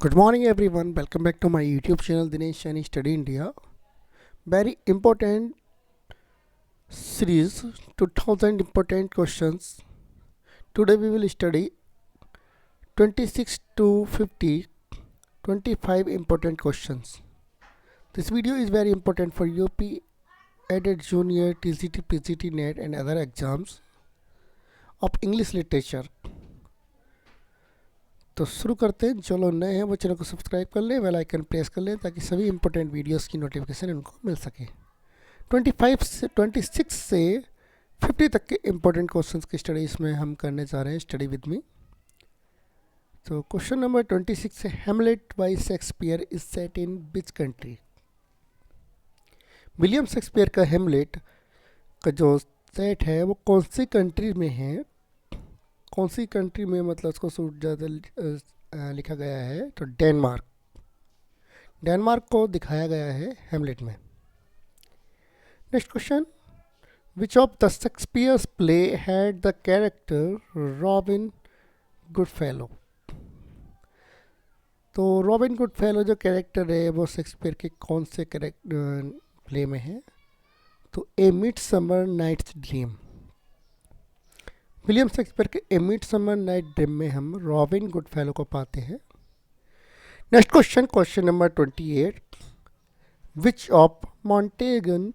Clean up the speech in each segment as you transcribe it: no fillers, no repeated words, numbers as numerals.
Good morning, everyone. Welcome back to my YouTube channel, Dinesh Shani Study India. Very important series, 2000 important questions. Today we will study 26 to 50, 25 important questions. This video is very important for UP, ED, Junior, TCT, PCT, NET and other exams of English literature. तो शुरू करते हैं। जो लोग नए हैं वो channel को सब्सक्राइब कर लें, बेल आइकन प्रेस कर लें ताकि सभी इंपॉर्टेंट वीडियोस की नोटिफिकेशन उनको मिल सके। 26 से 50 तक के इंपॉर्टेंट क्वेश्चंस की स्टडी इसमें हम करने जा रहे हैं। Study with me. तो क्वेश्चन नंबर 26 है, Hamlet by Shakespeare is set in which country. William Shakespeare का हेमलेट का जो सेट है वो कौन सी कंट्री में है। कौन सी कंट्री में मतलब उसको सूट ज़्यादा लिखा गया है तो डेनमार्क। डेनमार्क को दिखाया गया है हेमलेट में। Next question, which of the Shakespeare's play had the character robin Goodfellow. तो रॉबिन गुडफेलो जो कैरेक्टर है वो शेक्सपियर के कौन से कैरेक्टर प्ले में है तो a Midsummer Night's Dream. William Shakespeare के ए मिडसमर नाइट ड्रीम में हम रॉबिन गुडफेलो को पाते हैं। Next question, question number 28, which of Montaigne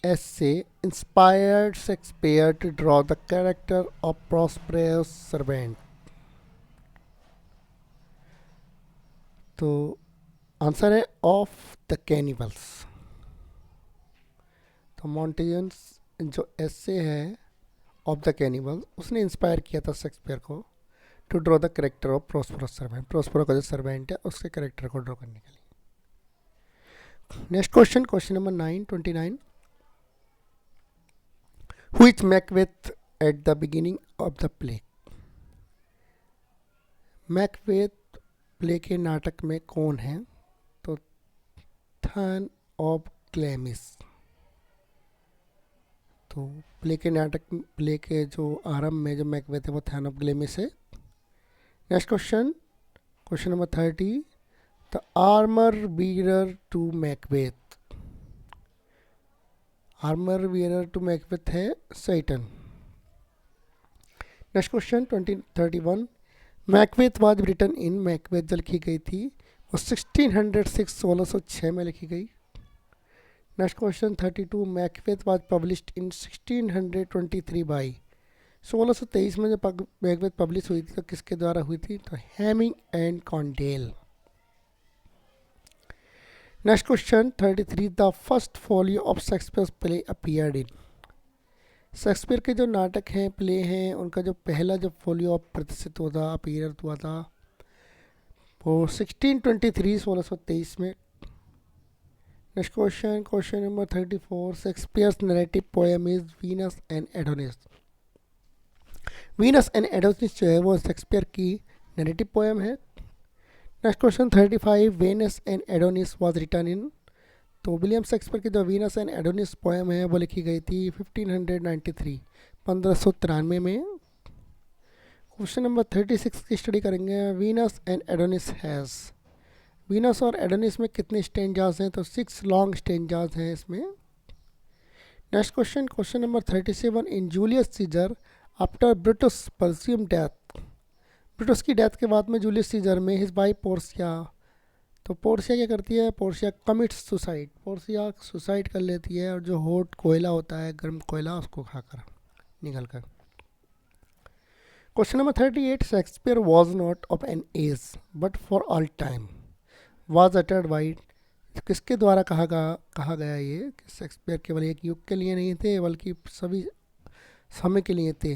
essay inspired Shakespeare to draw the character of prosperous servant। तो आंसर है ऑफ द कैनिबल्स। तो Montaigne's जो एसे है ऑफ द कैनिबल उसने इंस्पायर किया था शेक्सपियर को to draw the character of prosperous servant. Prospero का जो सर्वेंट है उसके कैरेक्टर को ड्रॉ करने के लिए। Next question, question number 29, Who is Macbeth at the beginning of the play। Macbeth play के नाटक में कौन है तो थर्न ऑफ ग्लैमिस। तो प्ले के जो आरंभ में जो मैकबेथ है वो थर्न ऑफ ग्लैमिस है। Next question, question number 30, the armour bearer to Macbeth. Armour bearer to Macbeth है Seyton. Next question 31, Macbeth was written in. Macbeth जो लिखी गई थी वो 1606 में लिखी गई। Next question 32, Macbeth was published in 1623 by. 1623 में जब मैकबेथ पब्लिश हुई थी तो किसके द्वारा हुई थी तो Heming and Condell. Next question 33, the first folio of Shakespeare play appeared in. Shakespeare के जो नाटक हैं प्ले हैं उनका जो पहला जो फोलियो प्रदर्शित हुआ था अपीयर हुआ था वो 1623 में। Next question, question number 34, Shakespeare's narrative poem is Venus and Adonis. Venus and Adonis जो है वो शेक्सपियर की नैरेटिव पोएम है। Next question 35, Venus and Adonis was written in. तो विलियम शेक्सपियर की जो वीनस एंड एडोनिस पोएम है वो लिखी गई थी 1593 में। क्वेश्चन नंबर 36 की स्टडी करेंगे। Venus and Adonis has. Venus और एडोनिस में कितने स्टेंजाज हैं तो 6 लॉन्ग स्टेंजाज हैं इसमें। Next question, question number 37, in Julius Caesar after Brutus presumed death. Brutus की डेथ के बाद में जूलियस सीजर में हिज बाई पोर्शिया। तो पोर्शिया क्या करती है, Portia commits suicide. Portia suicide कर लेती है और जो हॉट कोयला होता है गर्म कोयला उसको खाकर निकल कर। Question number 38, Shakespeare was not of an age but for all time was uttered by. किसके द्वारा कहा गया ये कि शेक्सपियर केवल एक युग के लिए नहीं थे बल्कि सभी समय के लिए थे।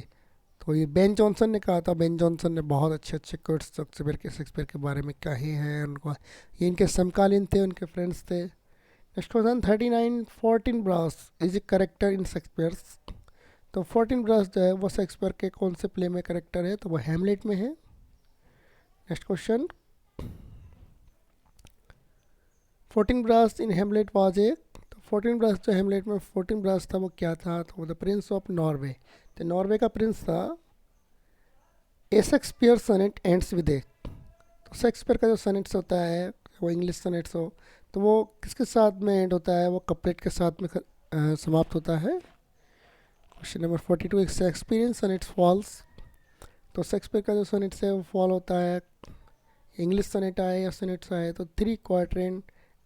तो ये बेन जॉनसन ने कहा था। बेन जॉनसन ने बहुत अच्छे कोट्स शेक्सपियर के बारे में कहे हैं। उनको ये इनके समकालीन थे, उनके फ्रेंड्स थे। नेक्स्ट क्वेश्चन 39, 14 ब्रास is a character in Shakespeare's. तो 14 ब्रास जो है वो शेक्सपियर के कौन से प्ले में करेक्टर है तो वो हेमलेट में है। नेक्स्ट क्वेश्चन, 14 ब्रास इन हेमलेट वाज ए। तो 14 ब्रास जो हेमलेट में 14 ब्रास था वो क्या था तो वो द प्रिंस ऑफ नॉर्वे। तो नॉर्वे का प्रिंस था। ए शेक्सपियर सनेट एंड्स विद ए। तो शेक्सपियर का जो सनेट्स होता है, वो इंग्लिश सनेट्स हो, तो वो किसके साथ में एंड होता है? वो कपलेट के साथ में समाप्त होता है। क्वेश्चन नंबर 42, एक शेक्सपियरियन सनेट्स फॉल्स। तो शेक्सपियर का जो सनेट्स है वो फॉल होता है, इंग्लिश सनेट आए या सनेट्स आए तो 3 क्वार्टरन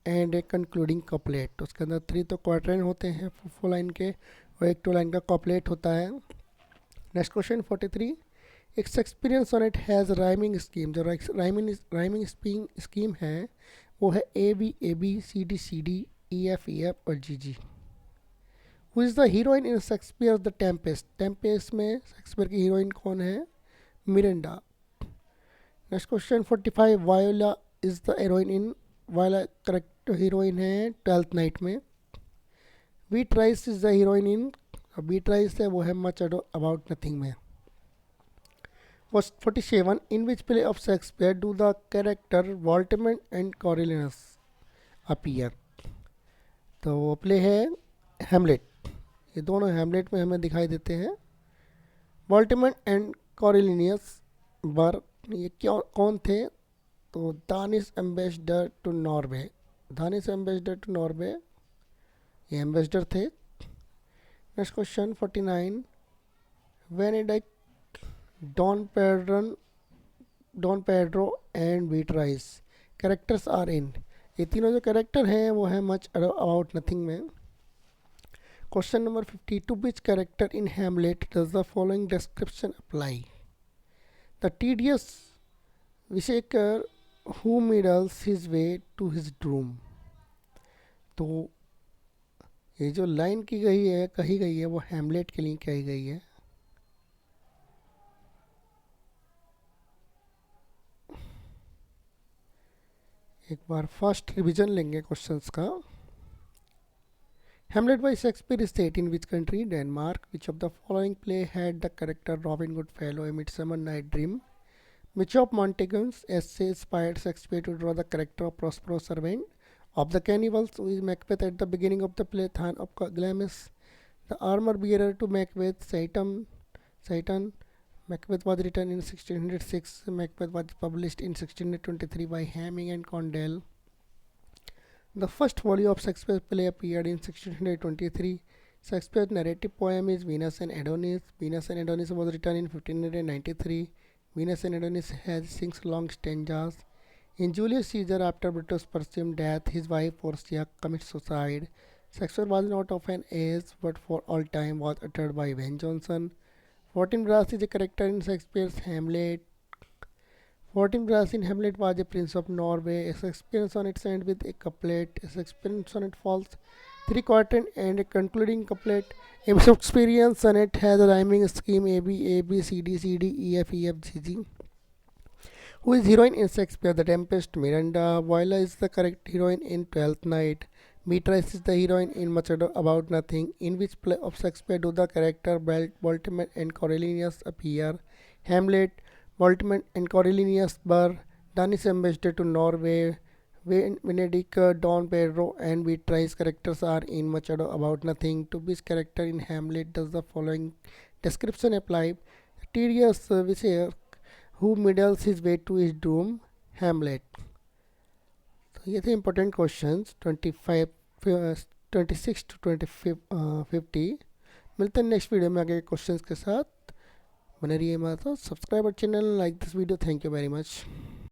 एंड ए कंक्लूडिंग कपलेट। तो उसके अंदर 3 तो क्वार्टरन होते हैं फुल लाइन के, और एक 2 लाइन का कपलेट होता है। नेक्स्ट क्वेश्चन 43, एक Shakespearean sonnet has rhyming scheme. जो राइमिंग स्कीम है वो है A B C D E F और G G. Who is the heroine in Shakespeare the Tempest? Tempest में शेक्सपियर की हीरोइन कौन है? Miranda. Next question 45, Viola is the heroine in, Viola correct heroine है Twelfth Night में। Beatrice is the heroine in, Beatrice है वो है much about nothing में। Was 47, in which play of Shakespeare do the character Voltimand and Coriolanus appear? तो वो play है हेमलेट। ये दोनों हेमलेट में हमें दिखाई देते हैं। वॉल्टिमंड एंड कॉरिलिनियस बर, ये क्या कौन थे? तो Danish ambassador to Norway, Danish ambassador to Norway ये एम्बेसडर थे। Next question 49, Benedick, Don Pedro, Don Pedro and Beatrice characters are in. ये तीनों जो कैरेक्टर हैं वो है मच अबाउट नथिंग में। Question number 50, to which character in Hamlet does the following description apply? The tedious wisecracker who meddles his way to his doom. तो ये जो लाइन की गई है, कही गई है, वो हैमलेट के लिए कही गई है। एक बार फर्स्ट रिवीजन लेंगे क्वेश्चंस का। Hamlet by Shakespeare is set in which country? Denmark. Which of the following play had the character Robin Goodfellow, A Midsummer Night Dream? Which of Montague's essay inspired Shakespeare to draw the character of Prospero's servant? Of the cannibals, who is Macbeth at the beginning of the play? Than of Glamis, the armor bearer to Macbeth, Satan. Macbeth was written in 1606. Macbeth was published in 1623 by Hamming and Condell. The first volume of Shakespeare's play appeared in 1623. Shakespeare's narrative poem is Venus and Adonis. Venus and Adonis was written in 1593. Venus and Adonis has 6 long stanzas. In Julius Caesar, after Brutus' presumed death, his wife Portia commits suicide. Shakespeare was not of an age, but for all time was uttered by Ben Jonson. Fortinbras is a character in Shakespeare's Hamlet. Fortinbras in Hamlet was a prince of Norway. A Shakespearean sonnet ends with a couplet. A Shakespearean sonnet falls 3/4 and a concluding couplet. A Shakespearean sonnet has a rhyming scheme A B C D E F G G. Who is heroine in Shakespeare? The Tempest, Miranda. Viola is the correct heroine in Twelfth Night. Beatrice is the heroine in Much Ado About Nothing. In which play of Shakespeare do the character Baltimore and Coriolanus appear? Hamlet. Baltimore and Coriolanus were Danish ambassador to Norway. Benedict, Don Pedro, and Beatrice characters are in Much Ado About Nothing. To which character in Hamlet does the following description apply? Tedious Vizier who middles his way to his doom, Hamlet. तो ये थे important questions 25 26 to 50। मिलते हैं next video में आगे questions के साथ। बने रहिए हमारे साथ, subscribe channel, like this video. Thank you very much.